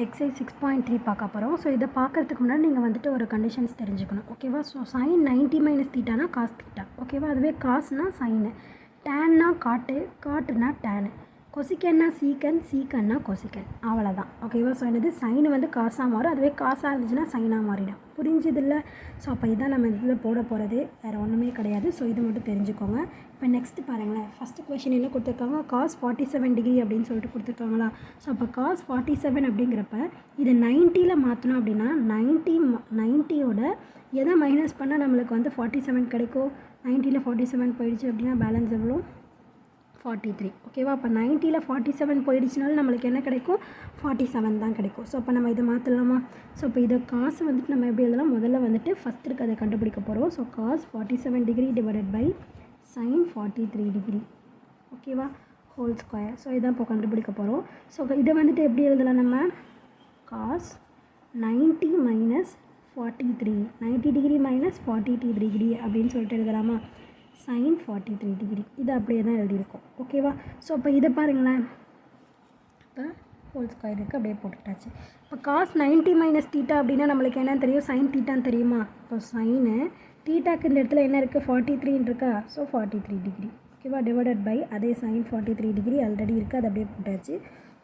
Exercise 6.3 பார்க்க போகிறோம். So இதை பார்க்கறதுக்கு முன்னாடி நீங்கள் வந்துட்டு ஒரு கண்டிஷன்ஸ் தெரிஞ்சுக்கணும். ஓகேவா? ஸோ சைன் 90 மைனஸ் தீட்டானா காஸ் தீட்டா. ஓகேவா? அதுவே காசுனா சைனு, டேன்னா காட்டுனா டேனு, கொசிக்கன்னா சீக்கன்னா கொசிக்கன். அவ்வளோதான். ஓகேவா? ஸோ என்னது சைனு வந்து காசாக மாறும், அதுவே காசாக இருந்துச்சுன்னா சைனாக மாறிடும். புரிஞ்சுதில்ல? ஸோ அப்போ இதான் நம்ம இதில் போட போகிறது, வேறு ஒன்றுமே கிடையாது. ஸோ இது மட்டும் தெரிஞ்சுக்கோங்க. இப்போ நெக்ஸ்ட்டு பாருங்களேன், ஃபஸ்ட்டு கொஷின் என்ன கொடுத்துருக்காங்க, காஸ் 47 டிகிரி அப்படின்னு சொல்லிட்டு கொடுத்துருக்காங்களா. ஸோ அப்போ காஸ் 47 அப்படிங்கிறப்ப இதை 90ல் மாற்றணும் அப்படின்னா 90யோட எதை மைனஸ் பண்ணால் நம்மளுக்கு வந்து 47 கிடைக்கும். 90ல் 47 போயிடுச்சு அப்படின்னா பேலன்ஸ் எவ்வளோ, 43. ஓகேவா? அப்போ 90ல் 47 போயிடுச்சுனாலும் நம்மளுக்கு என்ன கிடைக்கும், 47 தான் கிடைக்கும். ஸோ அப்போ நம்ம இதை மாற்றலாமா. ஸோ இப்போ இதை காசு வந்துட்டு நம்ம எப்படி எழுதலாம், முதல்ல வந்துட்டு ஃபஸ்ட் இருக்கு அதை கண்டுபிடிக்க போகிறோம். So cos 47 degree divided by sine 43 degree. ஓகேவா? Whole square. ஸோ இதான் இப்போ கண்டுபிடிக்க போகிறோம். ஸோ இதை வந்துட்டு எப்படி எழுதலாம், நம்ம cos 90 minus 43, 90 degree minus 42 degree அப்படின்னு சொல்லிட்டு எழுதலாமா. சைன் 43 டிகிரி இது அப்படியே தான் எழுதியிருக்கோம். ஓகேவா? ஸோ அப்போ இதை பாருங்களேன், இப்போ ஹோல் ஸ்கொயர் இருக்குது அப்படியே போட்டுட்டாச்சு. இப்போ காஸ் 90 மைனஸ் தீட்டா அப்படின்னா நம்மளுக்கு என்ன தெரியும், சைன் தீட்டான்னு தெரியுமா. இப்போ சைனு தீட்டாக்கு இந்த இடத்துல என்ன இருக்குது, 43 இருக்கா. So 43 degree. ஓகேவா? டிவைடட் பை அதே சைன் 43 டிகிரி ஆல்ரெடி இருக்குது, அது அப்படியே போட்டாச்சு.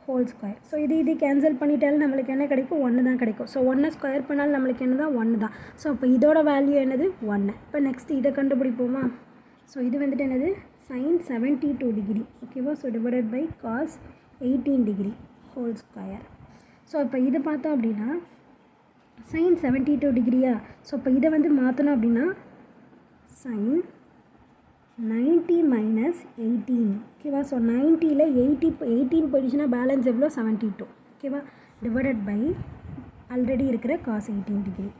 Whole square. ஸோ இது கேன்சல் பண்ணிட்டாலும் நம்மளுக்கு என்ன கிடைக்கும், 1 தான் கிடைக்கும். ஸோ 1 ஸ்கொயர் பண்ணாலும் நம்மளுக்கு என்ன தான், 1 தான். ஸோ அப்போ இதோட வேல்யூ என்னது, 1. இப்போ நெக்ஸ்ட்டு இதை கண்டுபிடிப்போமா. ஸோ இது வந்துட்டு என்னது, சைன் 72 டிகிரி. ஓகேவா? So divided by cos 18 degree whole square. So இப்போ இது பார்த்தோம் அப்படின்னா சைன் 72 டிகிரியா. ஸோ இப்போ இதை வந்து மாற்றணும் அப்படின்னா சைன் 90 மைனஸ் 18. ஓகேவா? ஸோ 90ல் 18 போயிடுச்சுன்னா பேலன்ஸ் எவ்வளோ, 72. ஓகேவா? டிவைடட் பை ஆல்ரெடி இருக்கிற cos 18 degree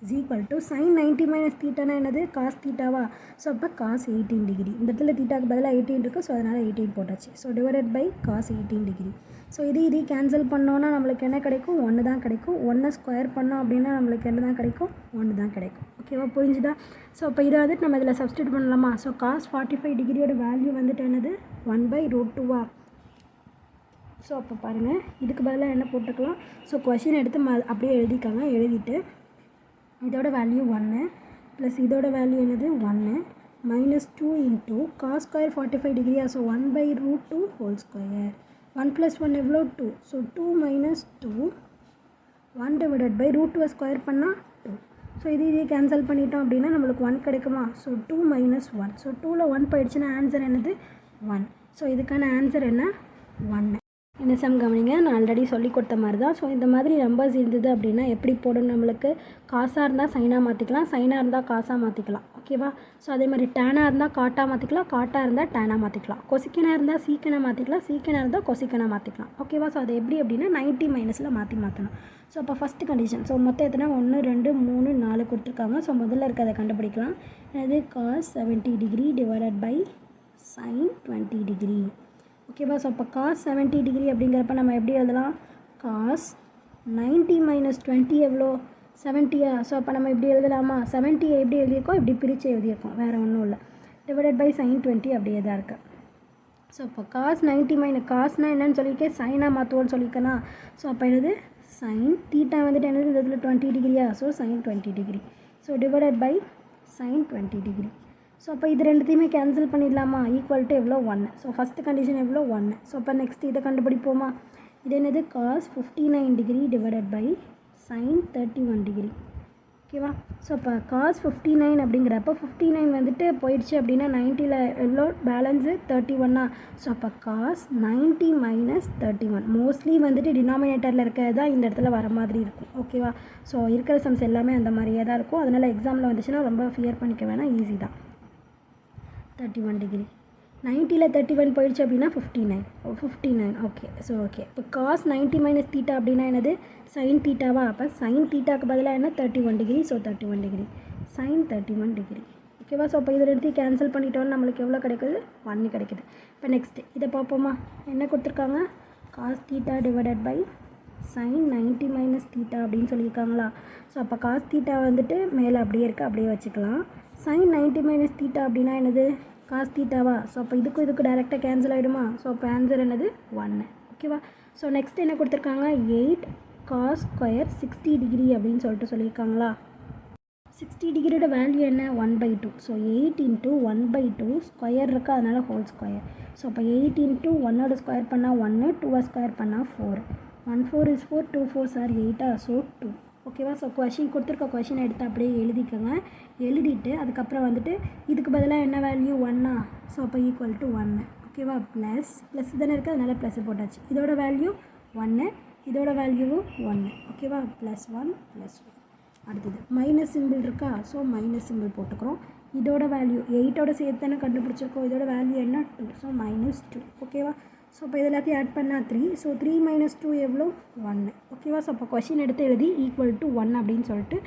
is equal to sine 90 minus தீட்டானா என்னது, காஸ் தீட்டாவா. ஸோ அப்போ காஸ் 18 டிகிரி. இந்த இடத்துல தீட்டாக்கு பதிலாக 18 இருக்குது, ஸோ அதனால் 18 போட்டாச்சு. So divided by cos 18 degree. So இது கேன்சல் பண்ணோன்னா நம்மளுக்கு என்ன கிடைக்கும், 1 தான் கிடைக்கும். 1 ஸ்கொயர் பண்ணோம் அப்படின்னா நம்மளுக்கு என்ன தான் கிடைக்கும், 1 தான் கிடைக்கும். ஓகேவா? புரிஞ்சுதா? ஸோ அப்போ இதை வந்துட்டு நம்ம இதில் சப்ஸ்டியூட் பண்ணலாமா. ஸோ காஸ் 45 டிகிரியோட வேல்யூ வந்துட்டு என்னது, 1/√2வா. ஸோ அப்போ பாருங்கள், இதுக்கு பதிலாக என்ன போட்டுக்கலாம். ஸோ கொஷின் எடுத்து அப்படியே எழுதிக்காங்க. எழுதிட்டு இதோட வேல்யூ 1 ப்ளஸ் இதோட வேல்யூ என்னது, 1 மைனஸ் 2 இன்ட்டு காஸ் ஸ்கொயர் 45 டிகிரியா. So 1/√2 whole square. 1 + 1 எவ்வளோ, 2. So 2 minus 2 1 divided by √2 square பண்ணால் 2. ஸோ இது கேன்சல் பண்ணிட்டோம் அப்படின்னா நம்மளுக்கு 1 கிடைக்குமா. So 2 minus 1. ஸோ 2ல் 1 போயிடுச்சுன்னா ஆன்சர் என்னது, 1. ஸோ இதுக்கான ஆன்சர் என்ன, 1. என்ன சம் கவனிங்க, நான் ஆல்ரெடி சொல்லி கொடுத்த மாதிரி தான். ஸோ இந்த மாதிரி நம்பர்ஸ் இருந்தது அப்படின்னா எப்படி போடணும், நம்மளுக்கு காசாக இருந்தால் சைனாக மாற்றிக்கலாம், சைனாக இருந்தால் காசாக மாற்றிக்கலாம். ஓகேவா? ஸோ அதே மாதிரி டேனாக இருந்தால் காட்டாக மாற்றிக்கலாம், காட்டாக இருந்தால் டேனாக மாற்றிக்கலாம், கொசிக்கனாக இருந்தால் சீக்கனாக மாற்றிக்கலாம், சீக்கனாக இருந்தால் கொசிக்கனாக மாற்றிக்கலாம். ஓகேவா? ஸோ அது எப்படி அப்படின்னா 90 மைனஸில் மாற்றணும். ஸோ அப்போ ஃபஸ்ட்டு கண்டிஷன். ஸோ மொத்தம் எத்தனை, 1 2 3 4 கொடுத்துருக்காங்க. ஸோ முதல்ல இருக்கிறத கண்டுபிடிக்கலாம். அது cos 70 degree divided by sine 20 degree. ஓகேவா? ஸோ அப்போ காஸ் 70 டிகிரி அப்படிங்கிறப்ப நம்ம எப்படி எழுதலாம், காஸ் 90 மைனஸ் 20 எவ்வளோ, 70யா. ஸோ அப்போ நம்ம இப்படி எழுதலாமா, 70 எப்படி எழுதியிருக்கோம், இப்படி பிரித்து எழுதியிருக்கோம், வேறு ஒன்றும் இல்லை. டிவைடட் பை சைன் 20 அப்படியே தான் இருக்குது. ஸோ அப்போ காஸ் 90 மைனஸ் காஸ்னால் என்னன்னு சொல்லியிருக்கேன், சைனாக மாற்றுவோன்னு சொல்லியிருக்கேனா. ஸோ அப்போ என்னது, சைன் தீட்டா வந்துட்டு என்னது, இந்த இதில் 20 டிகிரியா. So sine 20 degree. So divided by sine 20 degree. So அப்போ இது ரெண்டுத்தையுமே கேன்சல் பண்ணிடலாமா, ஈக்குவல் டு எவ்வளோ, 1. ஸோ ஃபஸ்ட்டு கண்டிஷன் எவ்வளோ, 1. ஸோ அப்போ நெக்ஸ்ட் இதை கண்டுபிடிப்போமா. இது என்னது, cos 59 degree divided by sine 31 degree. ஓகேவா? ஸோ அப்போ காஸ் 59 அப்படிங்கிறப்ப 59 வந்துட்டு போயிடுச்சு அப்படின்னா 90ல் எவ்வளோ பேலன்ஸு, 31. ஸோ அப்போ காஸ் 90 மைனஸ் 31 மோஸ்ட்லி வந்துட்டு டினாமினேட்டரில் இருக்கிறது தான் இந்த இடத்துல வர மாதிரி இருக்கும். ஓகேவா? ஸோ இருக்கிற சம்ஸ் எல்லாமே அந்த மாதிரியே தான் இருக்கும். அதனால் எக்ஸாமில் வந்துச்சுன்னா ரொம்ப ஃபியர் பண்ணிக்க வேணாம், ஈஸி தான். 31 டிகிரி. 90ல் 31 போயிடுச்சு அப்படின்னா 59. ஓகே. So okay. இப்போ காஸ் 90 மைனஸ் தீட்டா அப்படின்னா என்னது, சைன் தீட்டாவா. அப்போ சைன் தீட்டாக்கு பதிலாக என்ன, 31 degree. So 31 degree sign 31 degree. ஓகேவா? ஸோ இப்போ இதை எடுத்து கேன்சல் பண்ணிட்டோன்னு நம்மளுக்கு எவ்வளோ கிடைக்குது, 1 கிடைக்குது. இப்போ நெக்ஸ்ட்டு இதை பார்ப்போமா. என்ன கொடுத்துருக்காங்க, cos theta divided by sine 90 minus theta அப்படின்னு சொல்லியிருக்காங்களா. ஸோ அப்போ காஸ் தீட்டா வந்துட்டு மேலே அப்படியே இருக்குது, அப்படியே வச்சுக்கலாம். சைன் 90 மைனஸ் தீட்டா அப்படின்னா என்னது, காஸ் தீட்டாவா. ஸோ அப்போ இதுக்கு டேரெக்டாக கேன்சல் ஆகிடுமா. ஸோ அப்போ ஆன்சர் என்னது, 1. ஓகேவா? ஸோ நெக்ஸ்ட் என்ன கொடுத்துருக்காங்க, 8 காஸ் ஸ்கொயர் 60 டிகிரி அப்படின்னு சொல்லிட்டு சொல்லியிருக்காங்களா. 60 டிகிரியோட வேல்யூ என்ன 1/2. ஸோ 8 இன்ட்டு 1/2 ஸ்கொயர் இருக்குது, அதனால் ஹோல் ஸ்கொயர். ஸோ அப்போ 8 இன்ட்டு 1 ஸ்கொயர் பண்ணால் 1, 2 ஸ்கொயர் பண்ணால் 4. 1 4 is 4, 2 4 are 8. ஸோ 2. ஓகேவா. ஸோ கொடுத்துருக்க கொஷின் எடுத்து அப்படியே எழுதிக்கோங்க. எழுதிட்டு அதுக்கப்புறம் வந்துட்டு இதுக்கு பதிலாக என்ன வேல்யூ 1. ஸோ அப்போ ஈக்குவல் டு 1. ஓகேவா. ப்ளஸ் தானே இருக்குது, அதனால் ப்ளஸ் போட்டாச்சு. இதோட வேல்யூ 1, இதோட வேல்யூவும் 1. ஓகேவா. +1 +1. அடுத்தது மைனஸ் சிம்பிள் இருக்கா. ஸோ மைனஸ் சிம்பிள் போட்டுக்கிறோம். இதோட வேல்யூ 8ஓட சேர்த்து தானே கண்டுபிடிச்சிருக்கோம். இதோட வேல்யூ என்ன 2. ஸோ -2. ஓகேவா. ஸோ இப்போ இது எல்லாத்தையும் ஆட் பண்ணால் 3. ஸோ 3 - 2 எவ்வளோ 1. ஓகேவா. ஸோ அப்போ கொஷின் எடுத்து எழுதி ஈக்குவல் டு 1 அப்படின்னு சொல்லிட்டு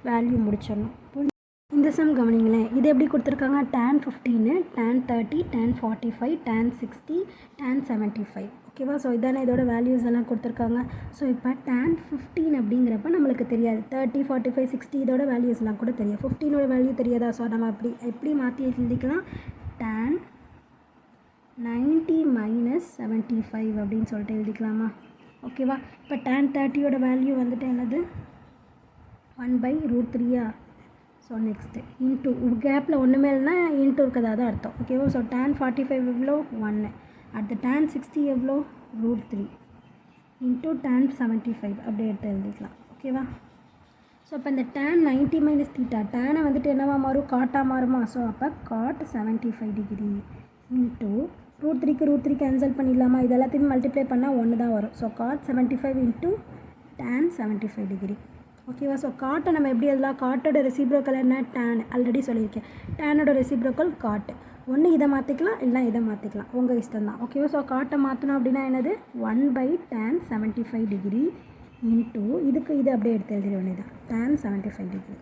வேல்யூ முடிச்சிடணும். இந்த சம் கவனிங்களேன். இது எப்படி கொடுத்துருக்காங்க, tan 15, tan 30, tan 45, tan 60, tan 75. ஓகேவா. ஸோ இதானே இதோட வேல்யூஸ் எல்லாம் கொடுத்துருக்காங்க. ஸோ இப்போ tan 15 அப்படிங்கிறப்ப நம்மளுக்கு தெரியாது. 30, 45, 60 இதோட வேல்யூஸ்லாம் கூட தெரியும். 15ஓட வேல்யூ தெரியாதா. ஸோ நம்ம எப்படி மாற்றி எழுதிக்கலாம், tan 90 - 75 அப்படின்னு சொல்லிட்டு எழுதிக்கலாமா. ஓகேவா. இப்போ tan 30ஓட வேல்யூ வந்துட்டு என்னது 1/√3. ஸோ நெக்ஸ்ட்டு இன்ட்டு கேப்பில் ஒன்றுமே இல்லைனா இன்ட்டு இருக்கிறதா தான் அர்த்தம். ஓகேவா. ஸோ tan 45 எவ்வளோ 1. அடுத்து tan 60 எவ்வளோ √3 இன்ட்டு tan 75 அப்படியே எடுத்து எழுதிக்கலாம். ஓகேவா. ஸோ அப்போ இந்த tan 90 - θ டேனை வந்துட்டு என்னவா மாறும், காட்டாக மாறுமா. ஸோ அப்போ cot 75 டிகிரி இன்ட்டு √3 கேன்சல் பண்ணிடலாமா. இது எல்லாத்தையும் மல்டிப்ளை பண்ணால் 1 தான் வரும். So cot 75 into tan 75 degree. ஓகேவா. ஸோ காட்டை நம்ம எப்படி எழுதலாம், காட்டோட ரெசிப்ரோக்கல் என்ன tan. ஆல்ரெடி சொல்லியிருக்கேன். டேனோட ரெசிப்ரோக்கல் காட். ஒன்று இதை மாற்றிக்கலாம், இல்லை இதை மாற்றிக்கலாம், உங்கள் இஷ்டம் தான். ஓகேவா. ஸோ காட்டை மாற்றணும் அப்படின்னா என்னது 1/tan 75 டிகிரி இன்ட்டு இதுக்கு இது அப்படியே எடுத்து எழுதிட வேண்டியது tan 75 டிகிரி.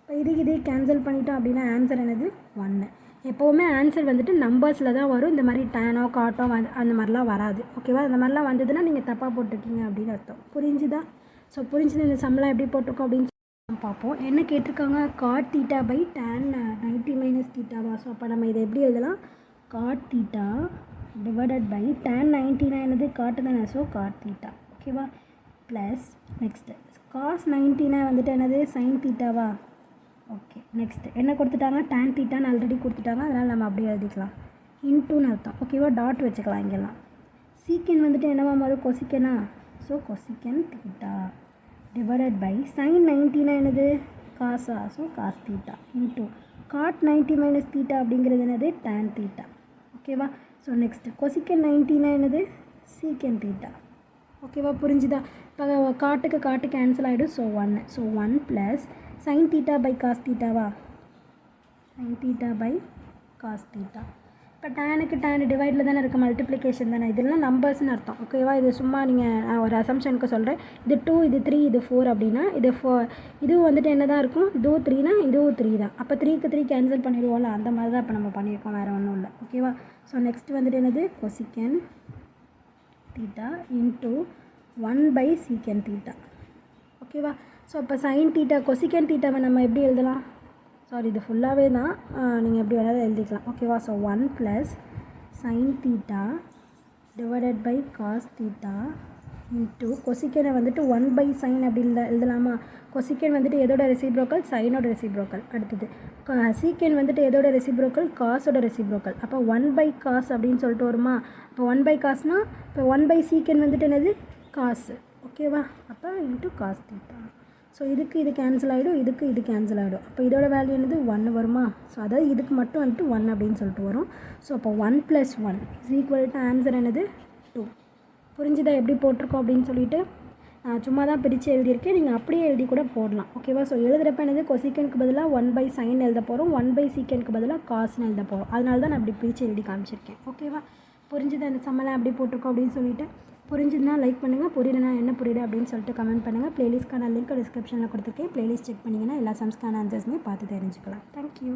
இப்போ இதே கேன்சல் பண்ணிட்டோம் அப்படின்னா ஆன்சர் என்னது 1. எப்போவுமே ஆன்சர் வந்துட்டு நம்பர்ஸில் தான் வரும். இந்த மாதிரி டேனோ காட்டோ அந்த மாதிரிலாம் வராது. ஓகேவா. அந்த மாதிரிலாம் வந்ததுன்னா நீங்கள் தப்பாக போட்டிருக்கீங்க அப்படின்னு அர்த்தம். புரிஞ்சுதா. ஸோ புரிஞ்சுது. இந்த சம்லாம் எப்படி போட்டிருக்கோம் அப்படின்னு பார்ப்போம். என்ன கேட்டிருக்காங்க, cot θ/tan 90 - θவா. ஸோ அப்போ நம்ம இதை எப்படி எழுதலாம், cot θ டிவைடட் பை tan 90 என்னது காட்டு தானே. So cot θ. ஓகேவா. ப்ளஸ் நெக்ஸ்ட்டு cos 90 வந்துட்டு என்னது sin θவா. ஓகே. நெக்ஸ்ட்டு என்ன கொடுத்துட்டாங்க, tan θன்னு ஆல்ரெடி கொடுத்துட்டாங்க, அதனால் நம்ம அப்படியே எழுதிக்கலாம். இன்ட்டுன்னு அர்த்தம். ஓகேவா. டாட் வச்சுக்கலாம் இங்கெல்லாம். சீக்கன் வந்துட்டு என்னவா மாறும், கொசிக்கனா. So cosecant θ divided by sin 90 என்னது காசா. ஸோ cos θ இன்ட்டு cot 90 - θ அப்படிங்கிறது என்னது tan θ. ஓகேவா. ஸோ நெக்ஸ்ட்டு கொசிக்கன் 90 என்னது சீக்கன் θ. ஓகேவா. புரிஞ்சுதா. இப்போ காட்டு கேன்சல் ஆகிடும். So 1. So 1 plus sin θ/cos θவா. sin θ/cos θ. இப்போ டேனுக்கு டேன் டிவைடில் தானே இருக்குது, மல்டிப்ளிகேஷன் தானே. இதெல்லாம் நம்பர்ஸ்னு அர்த்தம். ஓகேவா. இது சும்மா நீங்கள் ஒரு அசம்ஷனுக்கு சொல்கிறேன். இது 2, இது 3, இது 4 அப்படின்னா இது 4. இதுவும் வந்துட்டு என்ன தான் இருக்கும், இதுவும் 3னா இதுவும் 3 தான். அப்போ 3க்கு 3 கேன்சல் பண்ணிடுவோம்ல, அந்த மாதிரி தான் இப்போ நம்ம பண்ணியிருக்கோம், வேறு ஒன்றும் இல்லை. ஓகேவா. ஸோ நெக்ஸ்ட் வந்துட்டு என்னது கொசிக்கன் θ இன்ட்டு 1/secant θ. ஓகேவா. ஸோ அப்போ sin θ கொசிக்கன் θவை நம்ம எப்படி எழுதலாம், சாரி இது ஃபுல்லாகவே தான், நீங்கள் எப்படி வேணாலும் எழுதிக்கலாம். ஓகேவா. So 1 plus sin θ divided by cos θ into கொசிக்கனை வந்துட்டு 1/sin அப்படி எழுதலாமா. கொசிக்கன் வந்துட்டு எதோட ரெசிப்ரோக்கல், சைனோட ரெசிப்ரோக்கல். அடுத்தது சீக்கன் வந்துட்டு எதோட ரெசிப்ரோக்கல், காசோட ரெசிப்ரோக்கல். அப்போ 1/cos அப்படின்னு சொல்லிட்டு வருமா. அப்போ 1/cosனா இப்போ 1/secant வந்துட்டு என்னது காசு. ஓகேவா. அப்போ இன்ட்டு cos θ. ஸோ இதுக்கு இது கேன்சல் ஆகிடும், இதுக்கு இது கேன்சல் ஆகிடும். அப்போ இதோட வேல்யூ என்னது 1 வருமா. ஸோ அதாவது இதுக்கு மட்டும் வந்துட்டு 1 அப்படின்னு சொல்லிட்டு வரும். ஸோ அப்போ 1 + 1 = ஆன்சர் என்னது 2. புரிஞ்சுதா எப்படி போட்டிருக்கோம் அப்படின்னு சொல்லிட்டு. நான் சும்மா தான் பிரித்து எழுதியிருக்கேன், நீங்கள் அப்படியே எழுதி கூட போடலாம். ஓகேவா. ஸோ எழுதுகிறப்ப என்னது கொசிக்கனுக்கு பதிலாக 1/sin எழுத போகிறோம், 1/secantக்கு பதிலாக காஸ்ன்னு எழுத போகிறோம். அதனால தான் நான் அப்படி பிரித்து எழுதி காமிச்சிருக்கேன். ஓகேவா. புரிஞ்சுதா இந்த சம்மெல்லாம் எப்படி போட்டிருக்கோம் அப்படின்னு சொல்லிட்டு. புரிஞ்சுதுன்னா லைக் பண்ணுங்கள், புரியலனா என்ன புரியுது அப்படின்னு சொல்லிட்டு கமெண்ட் பண்ணுங்கள். ப்ளேலிஸ்ட்க்கான லிங்க் டிஸ்கிரிப்ஷனில் கொடுத்துருக்கேன். ப்ளேலிஸ்ட் செக் பண்ணிங்கன்னா எல்லா சம்ஸ்க்கான ஆன்சர்ஸுமே பார்த்து தெரிஞ்சுக்கலாம். தேங்க்யூ.